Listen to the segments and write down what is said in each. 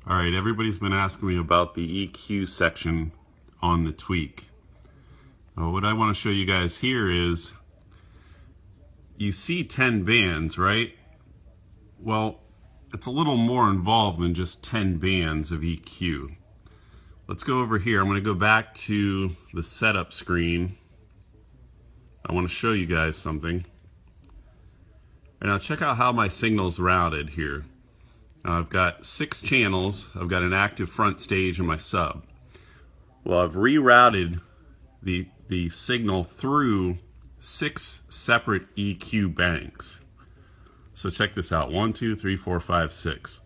Alright, everybody's been asking me about the EQ section on the TwK. What I want to show you guys here is, you see 10 bands, right? Well, it's a little more involved than just 10 bands of EQ. Let's go over here. I'm going to go back to the setup screen. I want to show you guys something. And now check out how my signal's routed here. I've got 6 channels. I've got an active front stage and my sub. Well, I've rerouted the signal through 6 separate EQ banks. So check this out. 1, 2, 3, 4, 5, 6.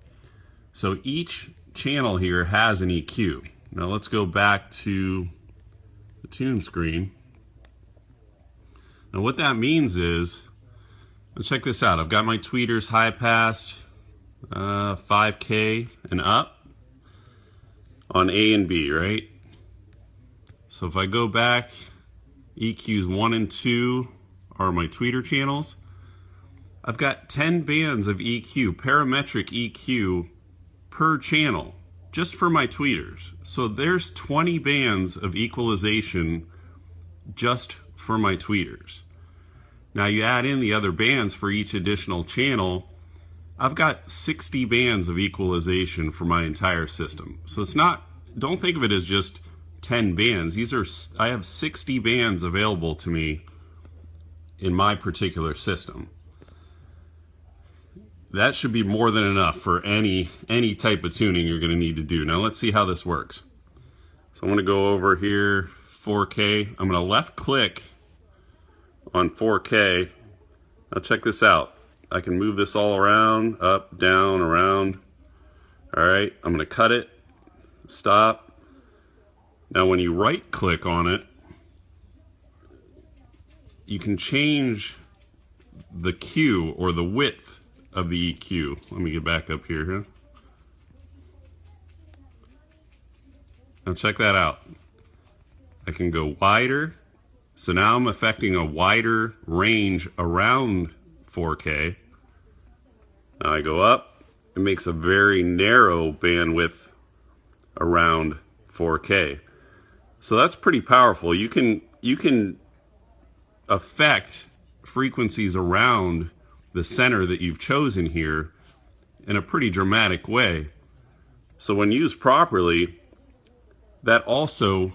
So each channel here has an EQ. Now let's go back to the tune screen. Now what that means is, check this out. I've got my tweeters high passed 5K and up on A and B, right? So if I go back, EQs 1 and 2 are my tweeter channels. I've got 10 bands of EQ, parametric EQ per channel, just for my tweeters. So there's 20 bands of equalization just for my tweeters. Now you add in the other bands for each additional channel, I've got 60 bands of equalization for my entire system. So it's not, don't think of it as just 10 bands. I have 60 bands available to me in my particular system. That should be more than enough for any type of tuning you're going to need to do. Now let's see how this works. So I'm going to go over here, 4K. I'm going to left click on 4K. Now check this out. I can move this all around, up, down, around. All right, I'm going to cut it, stop. Now when you right click on it, you can change the Q or the width of the EQ. Let me get back up here. Huh? Now check that out. I can go wider. So now I'm affecting a wider range around 4K. Now I go up, it makes a very narrow bandwidth around 4K. So that's pretty powerful. You can affect frequencies around the center that you've chosen here in a pretty dramatic way. So when used properly, that also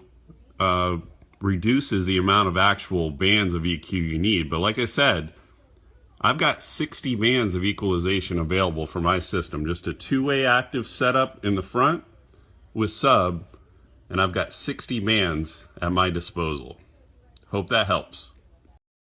reduces the amount of actual bands of EQ you need. But like I said, I've got 60 bands of equalization available for my system. Just a two-way active setup in the front with sub, and I've got 60 bands at my disposal. Hope that helps.